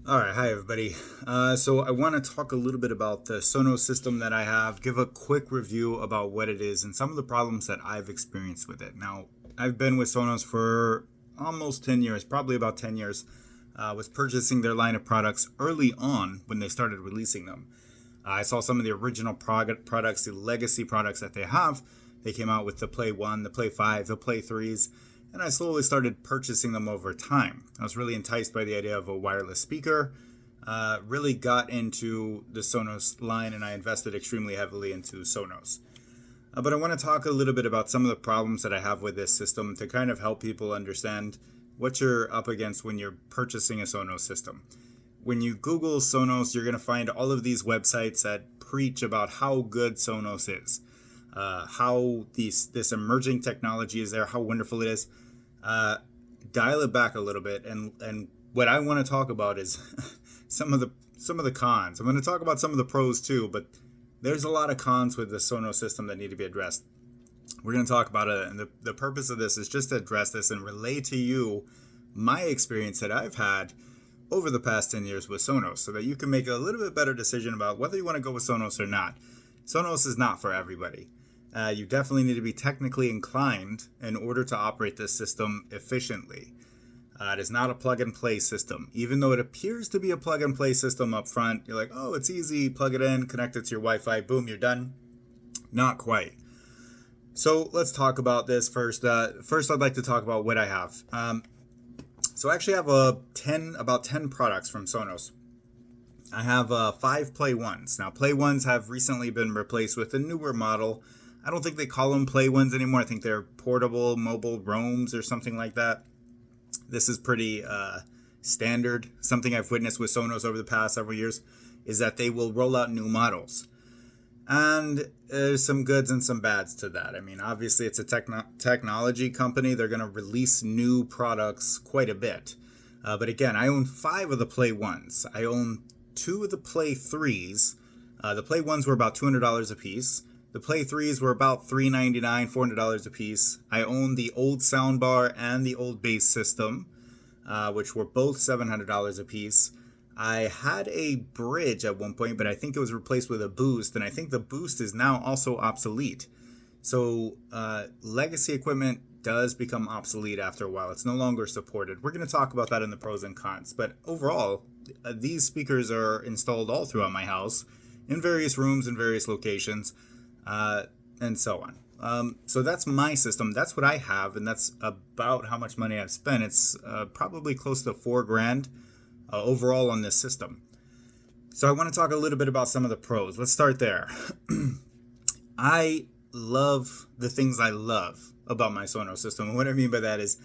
All right, hi everybody. So I want to talk a little bit about the SONOS system that I have, give a quick review about what it is and some of the problems that I've experienced with it. Now, I've been with SONOS for almost 10 years, probably about 10 years. Was purchasing their line of products early on when they started releasing them. I saw some of the original products, the legacy products that they have. They came out with the Play 1, the Play 5, the Play 3s, and I slowly started purchasing them over time. I was really enticed by the idea of a wireless speaker, really got into the Sonos line, and I invested extremely heavily into Sonos. But I want to talk a little bit about some of the problems that I have with this system to kind of help people understand what you're up against when you're purchasing a Sonos system. When you Google Sonos, you're going to find all of these websites that preach about how good Sonos is, how this emerging technology is there, how wonderful it is. Dial it back a little bit, and what I want to talk about is some of the cons. I'm going to talk about some of the pros too, but there's a lot of cons with the Sonos system that need to be addressed. We're going to talk about it, and the purpose of this is just to address this and relay to you my experience that I've had over the past 10 years with Sonos so that you can make a little bit better decision about whether you want to go with Sonos or not. Sonos is not for everybody. You definitely need to be technically inclined in order to operate this system efficiently. It is not a plug-and-play system. Even though it appears to be a plug-and-play system up front, you're like, oh, it's easy, plug it in, connect it to your Wi-Fi, boom, you're done. Not quite. So let's talk about this first. First, I'd like to talk about what I have. So I actually have about 10 products from Sonos. I have 5 Play 1s. Now, Play 1s have recently been replaced with a newer model. I don't think they call them Play 1s anymore. I think they're portable mobile roams or something like that. This is pretty standard. Something I've witnessed with Sonos over the past several years is that they will roll out new models. And there's some goods and some bads to that. I mean, obviously, it's a technology company. They're going to release new products quite a bit. But again, I own 5 of the Play 1s. I own 2 of the Play 3s. The Play 1s were about $200 a piece. The Play 3s were about $399, $400 a piece. I own the old soundbar and the old bass system, which were both $700 a piece. I had a bridge at one point, but I think it was replaced with a boost, and I think the boost is now also obsolete. So legacy equipment does become obsolete after a while. It's no longer supported. We're going to talk about that in the pros and cons. But overall, these speakers are installed all throughout my house, in various rooms, in various locations, and so on. So that's my system. That's what I have, and that's about how much money I've spent. It's probably close to $4,000 overall on this system. So I want to talk a little bit about some of the pros. Let's start there. I love the things I love about my Sonos system. And what I mean by that is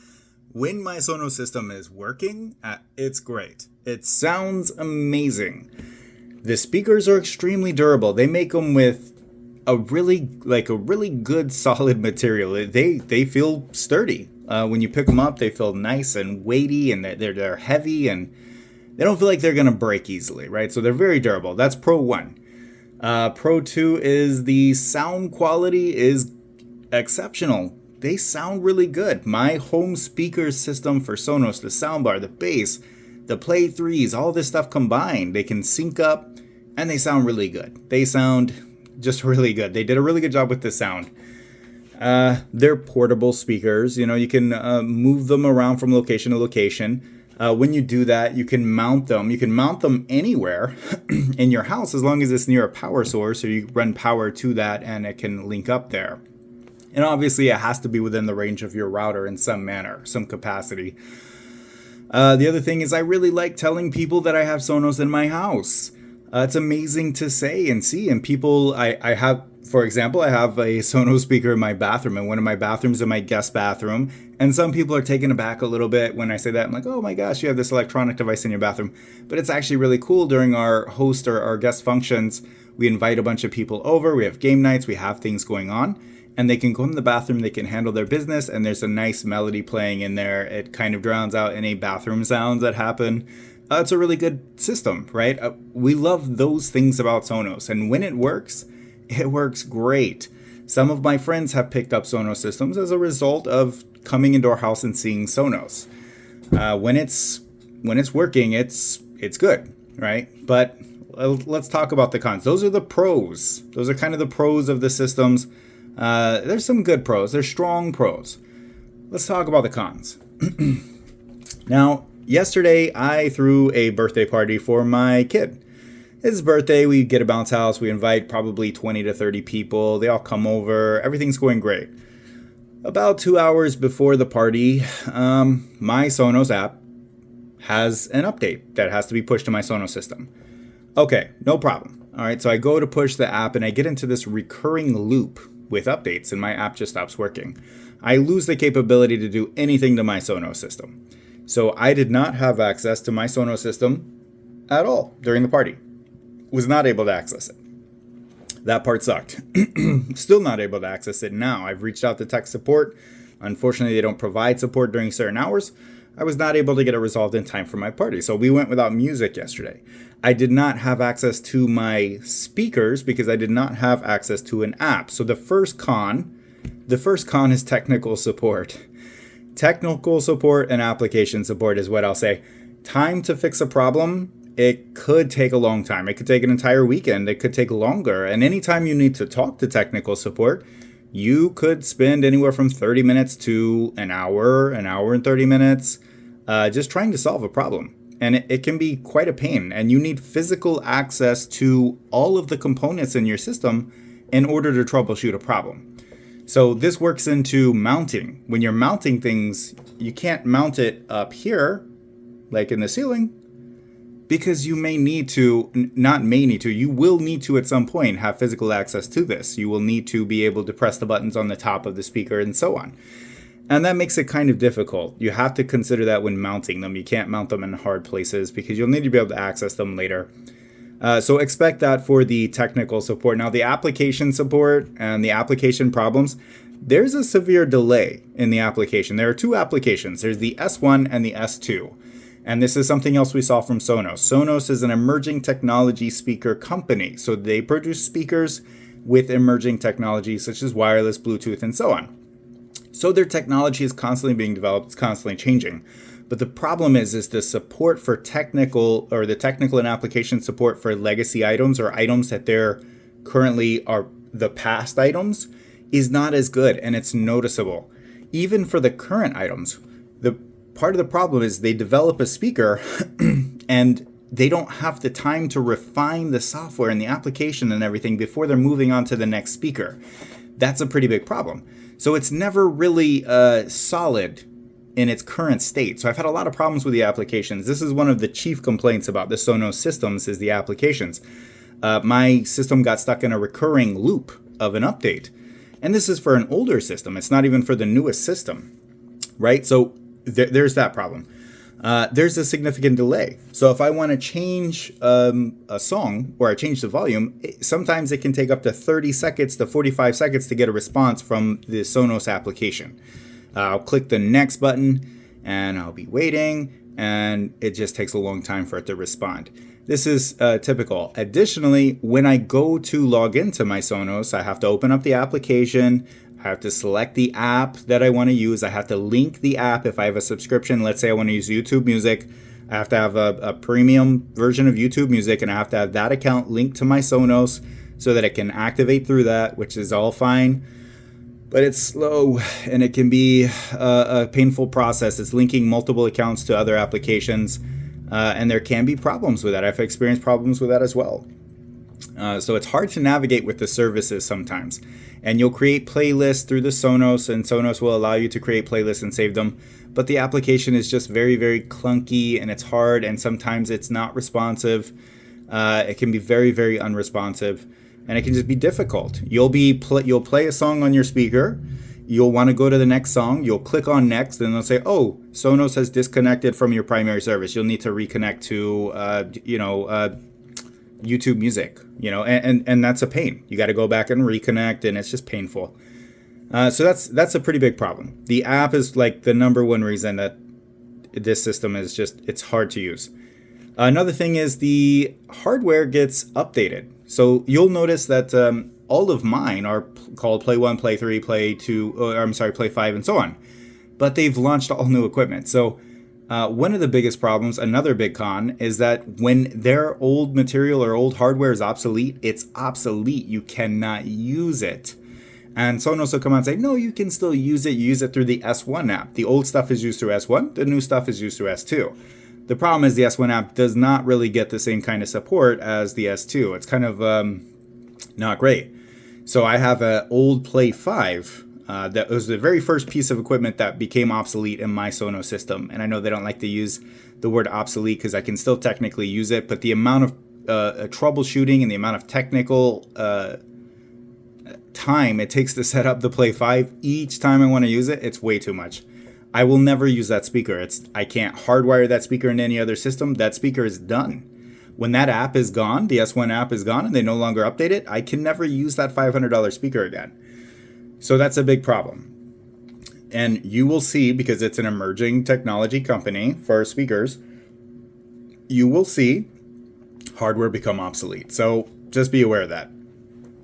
when my Sonos system is working, it's great. It sounds amazing. The speakers are extremely durable. They make them with a really good solid material. They feel sturdy. When you pick them up, they feel nice and weighty, and they're heavy, and they don't feel like they're gonna break easily, right? So they're very durable. That's Pro 1. Pro 2 is the sound quality is exceptional. They sound really good. My home speaker system for Sonos, the soundbar, the bass, the Play 3s, all this stuff combined, they can sync up, and they sound really good. They sound just really good. They did a really good job with the sound. They're portable speakers. You know, you can move them around from location to location. When you do that, you can mount them. You can mount them anywhere in your house as long as it's near a power source, or you run power to that and it can link up there. And obviously, it has to be within the range of your router in some manner, some capacity. The other thing is I really like telling people that I have Sonos in my house. It's amazing to say and see. And people, I have, for example, I have a Sonos speaker in my bathroom, in one of my bathrooms in my guest bathroom. And some people are taken aback a little bit when I say that. I'm like, oh my gosh, you have this electronic device in your bathroom. But it's actually really cool. During our host or our guest functions, we invite a bunch of people over. We have game nights. We have things going on. And they can go in the bathroom, they can handle their business, and there's a nice melody playing in there. It kind of drowns out any bathroom sounds that happen. It's a really good system, right? We love those things about Sonos, and when it works great. Some of my friends have picked up Sonos systems as a result of coming into our house and seeing Sonos. When it's working, it's it's good, right? But let's talk about the cons. Those are the pros. Those are kind of the pros of the systems. There's some good pros. There's strong pros. Let's talk about the cons. Now, yesterday I threw a birthday party for my kid. It's his birthday. We get a bounce house. We invite probably 20 to 30 people. They all come over. Everything's going great. About 2 hours before the party, my Sonos app has an update that has to be pushed to my Sonos system. Okay, no problem. All right, so I go to push the app and I get into this recurring loop with updates and my app just stops working. I lose the capability to do anything to my Sonos system. So I did not have access to my Sonos system at all during the party. Was not able to access it. That part sucked. Still not able to access it now. I've reached out to tech support. Unfortunately, they don't provide support during certain hours. I was not able to get it resolved in time for my party. So we went without music yesterday. I did not have access to my speakers because I did not have access to an app. So the first con is technical support. Technical support and application support is what I'll say. Time to fix a problem, it could take a long time. It could take an entire weekend. It could take longer. And anytime you need to talk to technical support, you could spend anywhere from 30 minutes to an hour and 30 minutes just trying to solve a problem. And it can be quite a pain. And you need physical access to all of the components in your system in order to troubleshoot a problem. So this works into mounting. When you're mounting things, you can't mount it up here, like in the ceiling, because you will need to at some point have physical access to this. You will need to be able to press the buttons on the top of the speaker and so on. And that makes it kind of difficult. You have to consider that when mounting them. You can't mount them in hard places because you'll need to be able to access them later. So expect that for the technical support. Now, the application support and the application problems, there's a severe delay in the application. There are two applications. There's the S1 and the S2. And this is something else we saw from Sonos. Sonos is an emerging technology speaker company. So they produce speakers with emerging technologies such as wireless, Bluetooth, and so on. So their technology is constantly being developed, it's constantly changing. But the problem is the support for technical and application support for legacy items or items that they're currently are the past items is not as good, and it's noticeable. Even for the current items, the part of the problem is they develop a speaker and they don't have the time to refine the software and the application and everything before they're moving on to the next speaker. That's a pretty big problem. So it's never really solid in its current state. So I've had a lot of problems with the applications. This is one of the chief complaints about the Sonos systems is the applications. My system got stuck in a recurring loop of an update. And this is for an older system. It's not even for the newest system, right? So there's that problem. There's a significant delay. So if I want to change a song or I change the volume, sometimes it can take up to 30 seconds to 45 seconds to get a response from the Sonos application. I'll click the next button and I'll be waiting, and it just takes a long time for it to respond. This is typical. Additionally, when I go to log into my Sonos, I have to open up the application. I have to select the app that I want to use. I have to link the app if I have a subscription. Let's say I want to use YouTube Music. I have to have a premium version of YouTube Music, and I have to have that account linked to my Sonos so that it can activate through that, which is all fine. But it's slow, and it can be a painful process. It's linking multiple accounts to other applications, and there can be problems with that. I've experienced problems with that as well. So it's hard to navigate with the services sometimes. And you'll create playlists through the Sonos, and Sonos will allow you to create playlists and save them. But the application is just very, very clunky, and it's hard, and sometimes it's not responsive. It can be very, very unresponsive, and it can just be difficult. You'll play a song on your speaker. You'll want to go to the next song. You'll click on next, and they'll say, "Oh, Sonos has disconnected from your primary service. You'll need to reconnect to, YouTube Music." And that's a pain. You got to go back and reconnect, and it's just painful. So that's a pretty big problem. The app is like the number one reason that this system is it's hard to use. Another thing is the hardware gets updated. So you'll notice that all of mine are called Play 1, Play 3, Play 2, Play 5, and so on. But they've launched all new equipment. So One of the biggest problems, another big con, is that when their old material or old hardware is obsolete, it's obsolete. You cannot use it. And Sonos will come out and say, no, you can still use it. You use it through the S1 app. The old stuff is used through S1. The new stuff is used through S2. The problem is the S1 app does not really get the same kind of support as the S2. It's kind of not great. So I have an old Play 5 that was the very first piece of equipment that became obsolete in my Sonos system. And I know they don't like to use the word obsolete because I can still technically use it, but the amount of troubleshooting and the amount of technical time it takes to set up the Play 5 each time I want to use it, it's way too much. I will never use that speaker. I can't hardwire that speaker into any other system. That speaker is done. When that app is gone, the S1 app is gone, and they no longer update it, I can never use that $500 speaker again. So that's a big problem. And you will see, because it's an emerging technology company for speakers, you will see hardware become obsolete. So just be aware of that.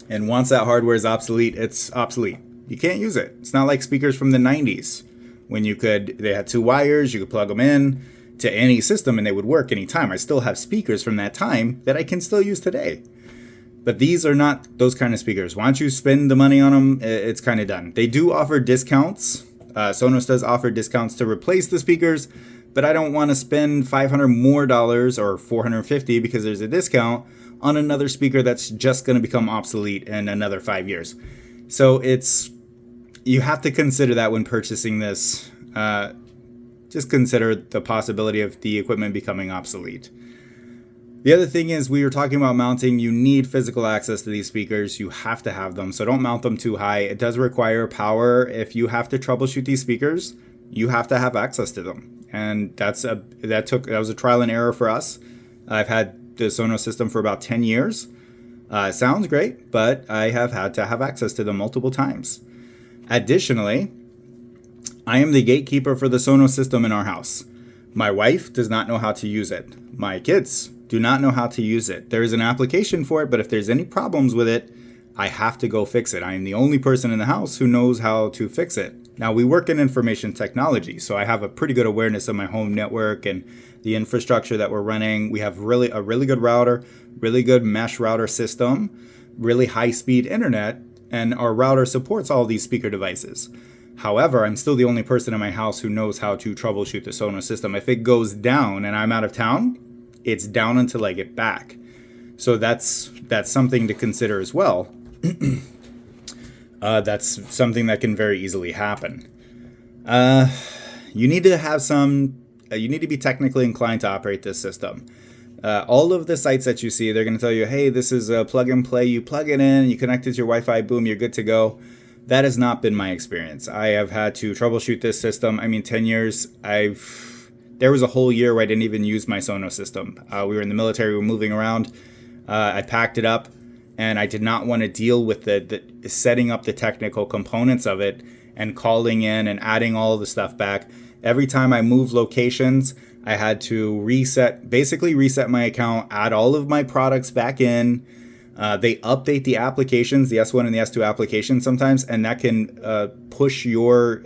And once that hardware is obsolete, it's obsolete. You can't use it. It's not like speakers from the 90s when they had two wires, you could plug them in to any system and they would work anytime. I still have speakers from that time that I can still use today. But these are not those kind of speakers. Once you spend the money on them, it's kind of done. They do offer discounts. Sonos does offer discounts to replace the speakers, but I don't want to spend $500 more or $450 because there's a discount on another speaker that's just going to become obsolete in another 5 years. So you have to consider that when purchasing this. Just consider the possibility of the equipment becoming obsolete. The other thing is, we were talking about mounting. You need physical access to these speakers. You have to have them, so don't mount them too high. It does require power. If you have to troubleshoot these speakers, you have to have access to them, and that was a trial and error for us. I've had the Sonos system for about 10 years. It sounds great, but I have had to have access to them multiple times. Additionally, I am the gatekeeper for the Sonos system in our house. My wife does not know how to use it. My kids do not know how to use it. There is an application for it, but if there's any problems with it, I have to go fix it. I am the only person in the house who knows how to fix it. Now, we work in information technology, so I have a pretty good awareness of my home network and the infrastructure that we're running. We have a really good router, really good mesh router system, really high-speed internet, and our router supports all these speaker devices. However, I'm still the only person in my house who knows how to troubleshoot the Sonos system. If it goes down and I'm out of town, it's down until I get back. So that's something to consider as well. That's something that can very easily happen. You need to be technically inclined to operate this system. All of the sites that you see, they're going to tell you, hey, this is a plug and play. You plug it in, you connect it to your Wi-Fi, boom, you're good to go. That has not been my experience. I have had to troubleshoot this system. 10 years, there was a whole year where I didn't even use my Sonos system. We were in the military, we were moving around. I packed it up, and I did not want to deal with the setting up the technical components of it and calling in and adding all the stuff back. Every time I moved locations, I had to reset my account, add all of my products back in. They update the applications, the S1 and the S2 applications sometimes, and that can push your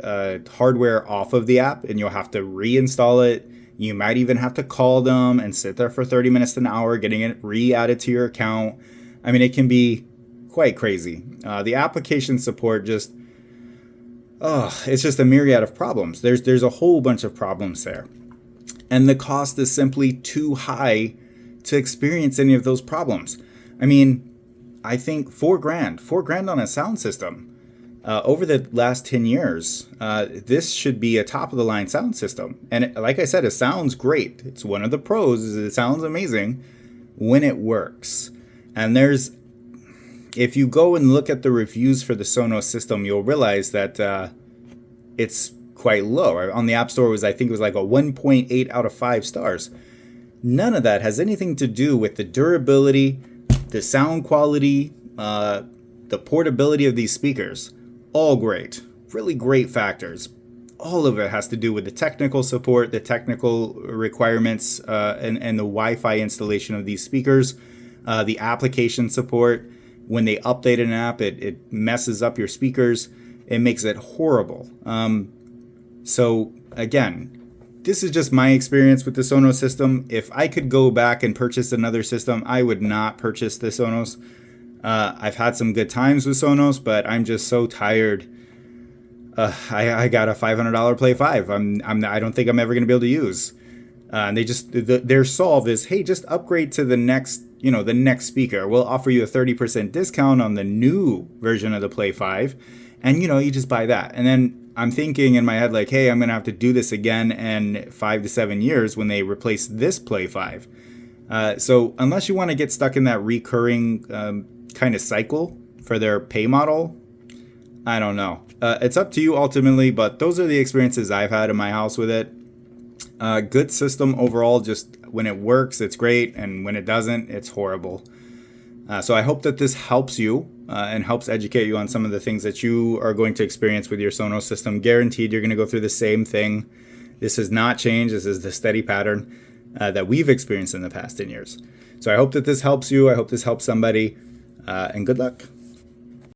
hardware off of the app, and you'll have to reinstall it. You might even have to call them and sit there for 30 minutes to an hour getting it re-added to your account. It can be quite crazy. The application support it's just a myriad of problems. There's a whole bunch of problems there. And the cost is simply too high to experience any of those problems. I think $4,000 on a sound system. Over the last 10 years, this should be a top-of-the-line sound system. And like I said, it sounds great. It's one of the pros is it sounds amazing when it works. And if you go and look at the reviews for the Sonos system, you'll realize that it's quite low. On the App Store, I think it was like a 1.8 out of 5 stars. None of that has anything to do with the durability, the sound quality, the portability of these speakers. All great. Really great factors. All of it has to do with the technical support, the technical requirements, and the Wi-Fi installation of these speakers, the application support. When they update an app, it messes up your speakers. It makes it horrible. So again, this is just my experience with the Sonos system. If I could go back and purchase another system, I would not purchase the Sonos. I've had some good times with Sonos, but I'm just so tired. I got a $500 Play 5. I don't think I'm ever going to be able to use. And their solve is, hey, just upgrade to the next speaker. We'll offer you a 30% discount on the new version of the Play 5. And, you just buy that. And then I'm thinking in my head, like, hey, I'm going to have to do this again in 5 to 7 years when they replace this Play 5. So unless you want to get stuck in that recurring kind of cycle for their pay model, I don't know. It's up to you ultimately, but those are the experiences I've had in my house with it. Good system overall. Just when it works, it's great. And when it doesn't, it's horrible. So I hope that this helps you and helps educate you on some of the things that you are going to experience with your Sonos system. Guaranteed you're going to go through the same thing. This has not changed. This is the steady pattern that we've experienced in the past 10 years. So I hope that this helps you. I hope this helps somebody. And good luck.